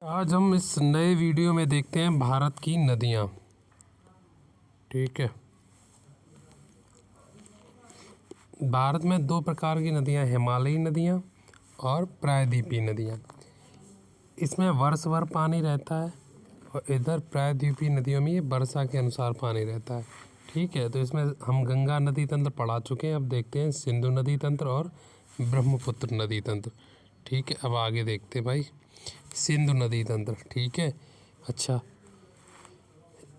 आज हम इस नए वीडियो में देखते हैं भारत की नदियाँ। ठीक है, भारत में दो प्रकार की नदियाँ, हिमालयी नदियाँ और प्रायद्वीपीय नदियाँ। इसमें वर्ष भर पानी रहता है और इधर प्रायद्वीपीय नदियों में ये वर्षा के अनुसार पानी रहता है। ठीक है, तो इसमें हम गंगा नदी तंत्र पढ़ा चुके हैं। अब देखते हैं सिंधु नदी तंत्र और ब्रह्मपुत्र नदी तंत्र। ठीक है, अब आगे देखते हैं भाई सिंधु नदी तंत्र। ठीक है, अच्छा,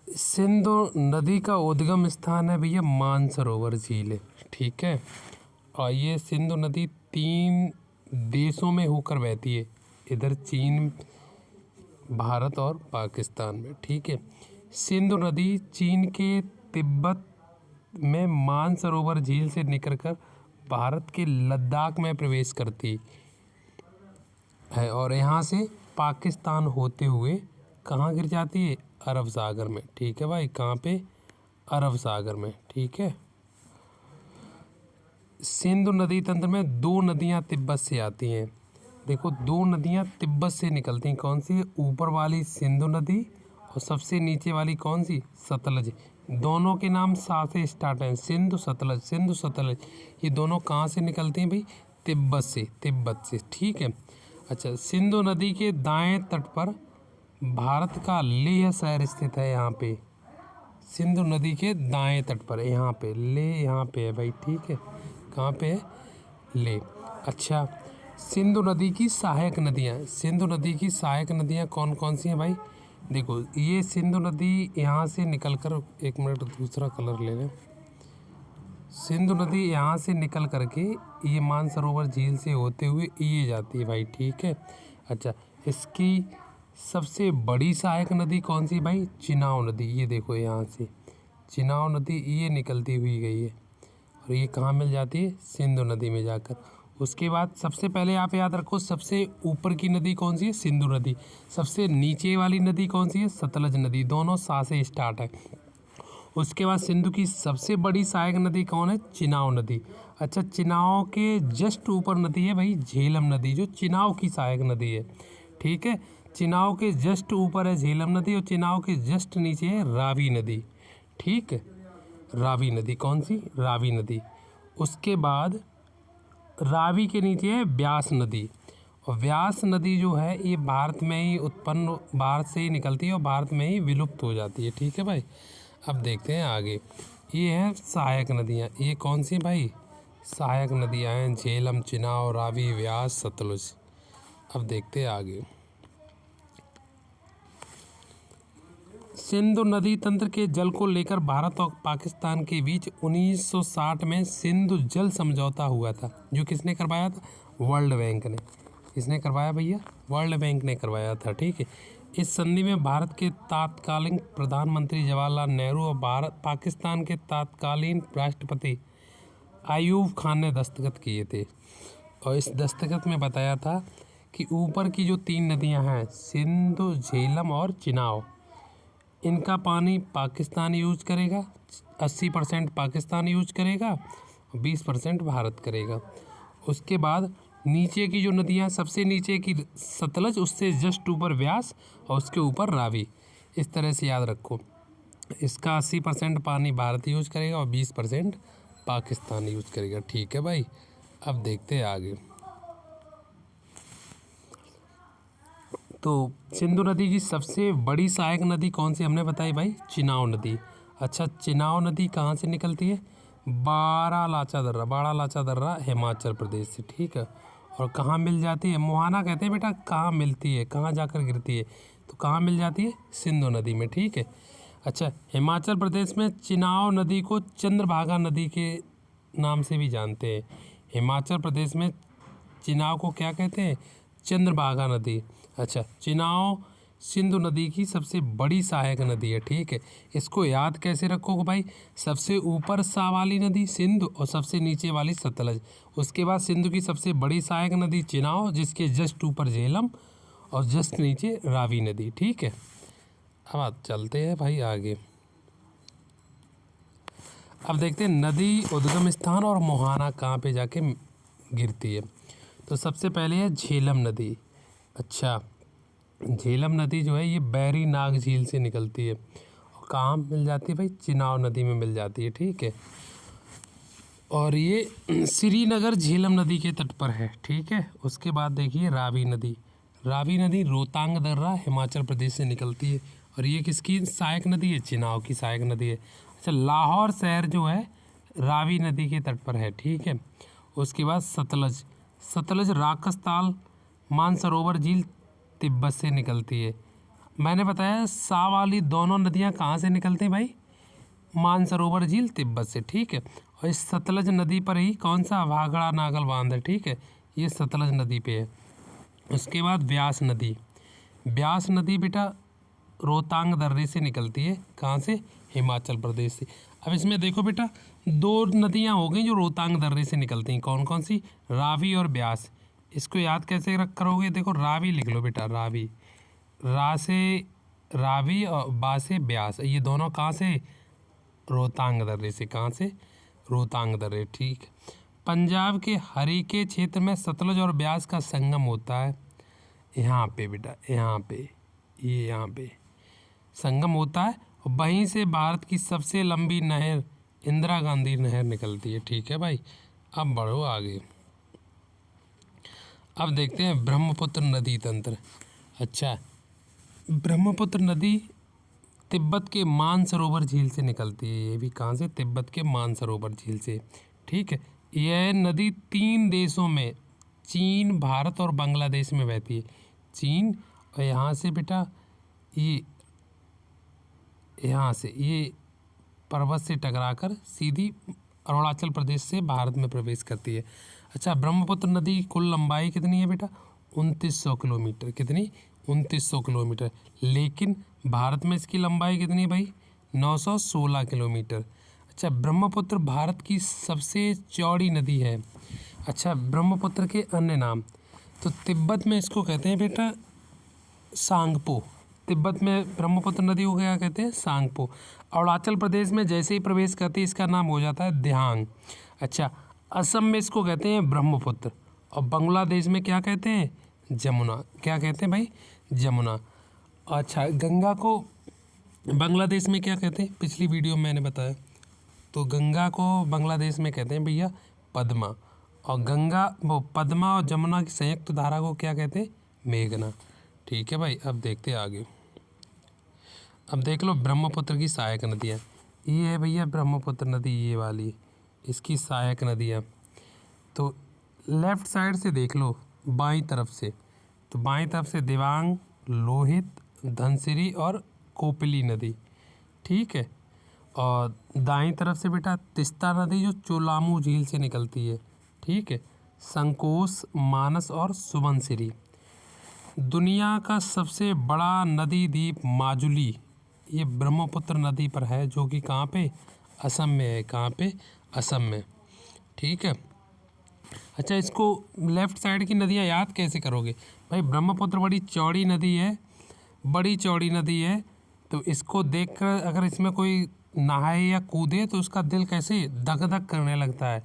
सिंधु नदी का उद्गम स्थान है भैया मानसरोवर झील है। ठीक है, और ये सिंधु नदी 3 देशों में होकर बहती है, इधर चीन, भारत और पाकिस्तान में। ठीक है, सिंधु नदी चीन के तिब्बत में मानसरोवर झील से निकलकर भारत के लद्दाख में प्रवेश करती है और यहाँ से पाकिस्तान होते हुए कहाँ गिर जाती है, अरब सागर में। ठीक है भाई, कहाँ पे, अरब सागर में। ठीक है, सिंधु नदी तंत्र में 2 नदियाँ तिब्बत से आती हैं। देखो, 2 नदियाँ तिब्बत से निकलती हैं। कौन सी, ऊपर वाली सिंधु नदी और सबसे नीचे वाली कौन सी, सतलज। दोनों के नाम सा से स्टार्ट हैं, सिंधु सतलज, सिंधु सतलज। ये दोनों कहाँ से निकलती हैं भाई, तिब्बत से, तिब्बत से। ठीक है, अच्छा, सिंधु नदी के दाएं तट पर भारत का लेह शहर स्थित है। यहाँ पे सिंधु नदी के दाएं तट पर, यहाँ पे लेह, यहाँ पे है भाई। ठीक है, कहाँ पे है, लेह। अच्छा, सिंधु नदी की सहायक नदियाँ, सिंधु नदी की सहायक नदियाँ कौन कौन सी हैं भाई। देखो, ये सिंधु नदी यहाँ से निकलकर, एक मिनट दूसरा कलर ले लें। सिंधु नदी यहाँ से निकल करके ये मानसरोवर झील से होते हुए ये जाती है भाई। ठीक है, अच्छा, इसकी सबसे बड़ी सहायक नदी कौन सी भाई, चिनाव नदी। ये देखो, यहाँ से चिनाव नदी ये निकलती हुई गई है और ये कहाँ मिल जाती है, सिंधु नदी में जाकर। उसके बाद सबसे पहले आप याद रखो, सबसे ऊपर की नदी कौन सी है, सिंधु नदी। सबसे नीचे वाली नदी कौन सी है, सतलज नदी। दोनों सा से स्टार्ट है। उसके बाद सिंधु की सबसे बड़ी सहायक नदी कौन है, चिनाव नदी। अच्छा, चिनाव के जस्ट ऊपर नदी है भाई झेलम नदी, जो चिनाव की सहायक नदी है। ठीक है, चिनाव के जस्ट ऊपर है झेलम नदी और चिनाव के जस्ट नीचे है रावी नदी। ठीक है, रावी नदी कौन सी, रावी नदी। उसके बाद रावी के नीचे है ब्यास नदी, और व्यास नदी जो है ये भारत में ही उत्पन्न, भारत से ही निकलती है और भारत में ही विलुप्त हो जाती है। ठीक है भाई, अब देखते हैं आगे। ये है सहायक नदियाँ, ये कौन सी भाई, सहायक नदियाँ हैं, झेलम, चिनाव, रावी, व्यास, सतलुज। अब देखते हैं आगे। सिंधु नदी तंत्र के जल को लेकर भारत और पाकिस्तान के बीच 1960 में सिंधु जल समझौता हुआ था, जो किसने करवाया था, वर्ल्ड बैंक ने। किसने करवाया भैया, वर्ल्ड बैंक ने करवाया था। ठीक है, इस संधि में भारत के तत्कालीन प्रधानमंत्री जवाहरलाल नेहरू और भारत पाकिस्तान के तत्कालीन राष्ट्रपति अयूब खान ने दस्तखत किए थे और इस दस्तखत में बताया था कि ऊपर की जो 3 नदियां हैं, सिंधु, झेलम और चिनाव, इनका पानी पाकिस्तान यूज करेगा, 80% पाकिस्तान यूज करेगा और 20% भारत करेगा। उसके बाद नीचे की जो नदियाँ, सबसे नीचे की सतलज, उससे जस्ट ऊपर व्यास और उसके ऊपर रावी। इस तरह से याद रखो, इसका 80% पानी भारत यूज करेगा और 20% पाकिस्तान यूज करेगा। ठीक है भाई, अब देखते हैं आगे। तो सिंधु नदी की सबसे बड़ी सहायक नदी कौन सी हमने बताई भाई, चिनाव नदी। अच्छा, चिनाव नदी कहाँ से निकलती है, बारालाचा दर्रा हिमाचल प्रदेश से। ठीक है, और कहाँ मिल जाती है, मुहाना कहते हैं बेटा, कहाँ मिलती है, कहाँ जाकर गिरती है, तो कहाँ मिल जाती है, सिंधु नदी में। ठीक है, अच्छा, हिमाचल प्रदेश में चिनाव नदी को चंद्रभागा नदी के नाम से भी जानते हैं। हिमाचल प्रदेश में चिनाव को क्या कहते हैं, चंद्रभागा नदी। अच्छा, चिनाव सिंधु नदी की सबसे बड़ी सहायक नदी है। ठीक है, इसको याद कैसे रखोगे भाई, सबसे ऊपर सा वाली नदी सिंधु और सबसे नीचे वाली सतलज। उसके बाद सिंधु की सबसे बड़ी सहायक नदी चिनाव, जिसके जस्ट ऊपर झेलम और जस्ट नीचे रावी नदी। ठीक है, अब आप चलते हैं भाई आगे। अब देखते हैं नदी उद्गम स्थान और मुहाना कहाँ पे जाके गिरती है। तो सबसे पहले है झेलम नदी। अच्छा, झेलम नदी जो है ये बैरी नाग झील से निकलती है और कहाँ मिल जाती है भाई, चिनाब नदी में मिल जाती है, ठीक है। और ये श्रीनगर झेलम नदी के तट पर है, ठीक है। उसके बाद देखिए रावी नदी। रावी नदी रोहतांग दर्रा हिमाचल प्रदेश से निकलती है और ये किसकी सहायक नदी है, चिनाब की सहायक नदी है। अच्छा, लाहौर शहर जो है रावी नदी के तट पर है, ठीक है। उसके बाद सतलज। सतलज राकसताल मानसरोवर झील तिब्बत से निकलती है। मैंने बताया सा वाली दोनों नदियाँ कहाँ से निकलती हैं भाई, मानसरोवर झील तिब्बत से, ठीक है। और इस सतलज नदी पर ही कौन सा भाखड़ा नागल बांध है, ठीक है, ये सतलज नदी पे है। उसके बाद ब्यास नदी। ब्यास नदी बेटा रोहतांग दर्रे से निकलती है, कहाँ से, हिमाचल प्रदेश से। अब इसमें देखो बेटा दो नदियाँ हो गई जो रोहतांग दर्रे से निकलती हैं, कौन कौन सी, रावी और ब्यास। इसको याद कैसे रख करोगे, देखो रावी लिख लो बेटा, रावी, रा से रावी और बा से ब्यास, ये दोनों कहाँ से, रोहतांग दर्रे से, कहाँ से, रोहतांग दर्रे, ठीक। पंजाब के हरीके क्षेत्र में सतलज और ब्यास का संगम होता है, यहाँ पे बेटा, यहाँ पे, ये यहाँ पे संगम होता है। और वहीं से भारत की सबसे लंबी नहर इंदिरा गांधी नहर निकलती है, ठीक है भाई। अब बढ़ो आगे, अब देखते हैं ब्रह्मपुत्र नदी तंत्र। अच्छा, ब्रह्मपुत्र नदी तिब्बत के मानसरोवर झील से निकलती है, ये भी कहाँ से, तिब्बत के मानसरोवर झील से, ठीक है। यह नदी 3 देशों में, चीन, भारत और बांग्लादेश में बहती है। चीन और यहाँ से बेटा ये, यहाँ से ये पर्वत से टकराकर सीधी अरुणाचल प्रदेश से भारत में प्रवेश करती है। अच्छा, ब्रह्मपुत्र नदी की कुल लंबाई कितनी है बेटा, 2900 किलोमीटर, कितनी, 2900 किलोमीटर। लेकिन भारत में इसकी लंबाई कितनी है भाई, 916 किलोमीटर। अच्छा, ब्रह्मपुत्र भारत की सबसे चौड़ी नदी है। अच्छा, ब्रह्मपुत्र के अन्य नाम, तो तिब्बत में इसको कहते हैं बेटा सांगपो। तिब्बत में ब्रह्मपुत्र नदी को क्या कहते हैं, सांगपो। अरुणाचल प्रदेश में जैसे ही प्रवेश करती है इसका नाम हो जाता है दिहांग। अच्छा, असम में इसको कहते हैं ब्रह्मपुत्र और बांग्लादेश में क्या कहते हैं, जमुना। क्या कहते हैं भाई, जमुना। अच्छा, गंगा को बांग्लादेश में क्या कहते हैं, पिछली वीडियो में मैंने बताया, तो गंगा को बांग्लादेश में कहते हैं भैया पद्मा, और गंगा वो पद्मा और जमुना की संयुक्त धारा को क्या कहते हैं, मेघना, ठीक है भाई। अब देखते हैं आगे, अब देख लो ब्रह्मपुत्र की सहायक नदियाँ, ये है भैया ब्रह्मपुत्र नदी, ये वाली इसकी सहायक नदियाँ। तो लेफ़्ट साइड से देख लो, बाईं तरफ से, तो बाईं तरफ से दिबांग, लोहित, धनसिरी और कोपली नदी, ठीक है। और दाईं तरफ से बेटा तिस्ता नदी जो चोलामू झील से निकलती है, ठीक है। संकोश, मानस और सुबनसिरी। दुनिया का सबसे बड़ा नदी द्वीप माजुली ये ब्रह्मपुत्र नदी पर है, जो कि कहाँ पे, असम में है, कहाँ पे, असम में, ठीक है। अच्छा, इसको लेफ़्ट साइड की नदियाँ याद कैसे करोगे भाई, ब्रह्मपुत्र बड़ी चौड़ी नदी है, बड़ी चौड़ी नदी है, तो इसको देखकर अगर इसमें कोई नहाए या कूदे तो उसका दिल कैसे धक धक करने लगता है,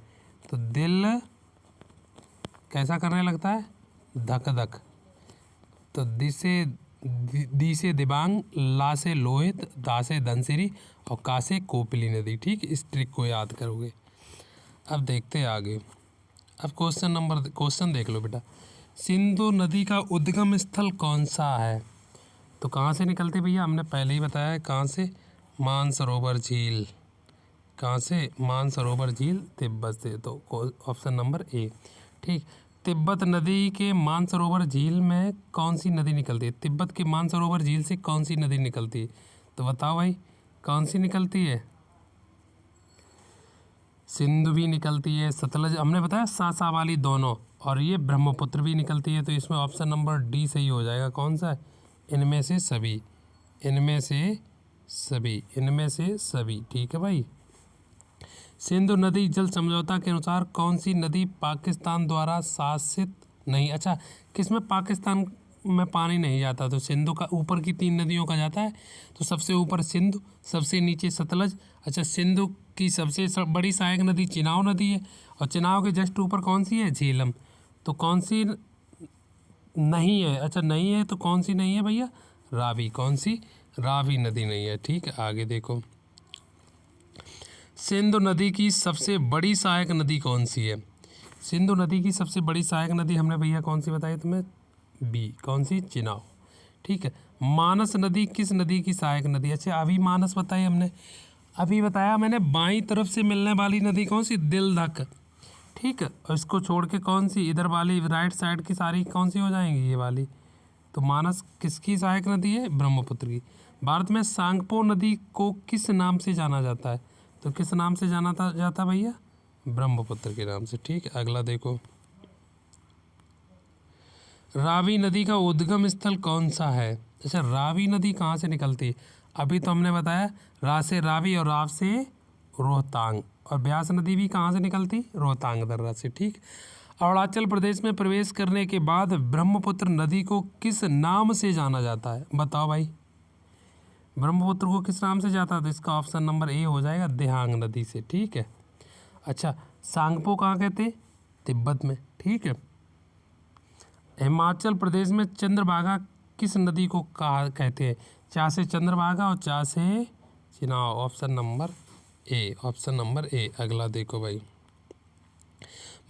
तो दिल कैसा करने लगता है, धक धक। तो दी से दिबांग, ला से लोहित, दा से धनसिरी और का से कोपली नदी, ठीक, इस ट्रिक को याद करोगे। अब देखते हैं आगे, अब क्वेश्चन देख लो बेटा, सिंधु नदी का उद्गम स्थल कौन सा है, तो कहाँ से निकलती भैया, हमने पहले ही बताया है, कहाँ से, मानसरोवर झील, कहाँ से, मानसरोवर झील तिब्बत से, तो ऑप्शन नंबर ए, ठीक। तिब्बत नदी के मानसरोवर झील में कौन सी नदी निकलती है, तिब्बत के मानसरोवर झील से कौन सी नदी निकलती है, तो बताओ भाई कौन सी निकलती है, सिंधु भी निकलती है, सतलज हमने बताया सा वाली दोनों, और ये ब्रह्मपुत्र भी निकलती है, तो इसमें ऑप्शन नंबर डी सही हो जाएगा, कौन सा है, इनमें से सभी, इनमें से सभी, इनमें से सभी, ठीक है भाई। सिंधु नदी जल समझौता के अनुसार कौन सी नदी पाकिस्तान द्वारा शासित नहीं, अच्छा किस में पाकिस्तान में पानी नहीं जाता, तो सिंधु का ऊपर की 3 नदियों का जाता है, तो सबसे ऊपर सिंधु, सबसे नीचे सतलज। अच्छा, सिंधु की सबसे बड़ी सहायक नदी चिनाब नदी है, और चिनाब के जस्ट ऊपर कौन सी है, झेलम। तो कौन सी नहीं है, अच्छा नहीं है तो कौन सी नहीं है भैया? रावी। कौन सी? रावी नदी नहीं है। ठीक है, आगे देखो। सिंधु नदी की सबसे बड़ी सहायक नदी कौन सी है? सिंधु नदी की सबसे बड़ी सहायक नदी हमने भैया कौन सी बताई तुम्हें? बी। कौन सी? चिनाब। ठीक है। मानस नदी किस नदी की सहायक नदी? अच्छा अभी मानस बताई हमने, अभी बताया मैंने बाईं तरफ से मिलने वाली नदी कौन सी? दिलधक। ठीक है, और इसको छोड़ के कौन सी इधर वाली राइट साइड की सारी कौन सी हो जाएंगी? ये वाली। तो मानस किसकी सहायक नदी है? ब्रह्मपुत्र की। भारत में सांगपो नदी को किस नाम से जाना जाता है? तो किस नाम से जाता भैया? ब्रह्मपुत्र के नाम से। ठीक है, अगला देखो। रावी नदी का उद्गम स्थल कौन सा है? अच्छा रावी नदी कहाँ से निकलती है? अभी तो हमने बताया रा से रावी और राव से रोहतांग, और ब्यास नदी भी कहाँ से निकलती? रोहतांग दर्रा से। ठीक। अरुणाचल प्रदेश में प्रवेश करने के बाद ब्रह्मपुत्र नदी को किस नाम से जाना जाता है? बताओ भाई, ब्रह्मपुत्र को किस नाम से जाता है? तो इसका ऑप्शन नंबर ए हो जाएगा, दिहांग नदी से। ठीक है। अच्छा सांगपो कहाँ कहते? तिब्बत में। ठीक है। हिमाचल प्रदेश में चंद्रभागा किस नदी को कहा कहते हैं? चा से चंद्रभागा और चा से Chenab. Option number A. Option number A. अगला देखो भाई।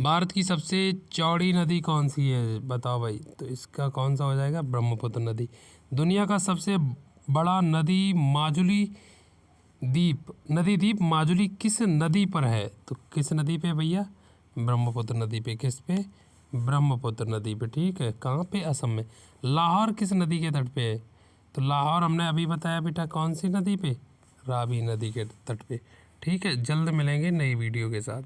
भारत की सबसे चौड़ी नदी कौन सी है? बताओ भाई। तो इसका कौन सा हो जाएगा? ब्रह्मपुत्र नदी। दुनिया का सबसे बड़ा नदी द्वीप माजुली किस नदी पर है? तो किस नदी पे भैया? ब्रह्मपुत्र नदी पे। किस पे? ब्रह्मपुत्र नदी पे। ठीक है। कहाँ पे? असम में। लाहौर किस नदी के तट पे है? तो लाहौर हमने अभी बताया बेटा कौन सी नदी पे? रावी नदी के तट पे। ठीक है, जल्द मिलेंगे नई वीडियो के साथ।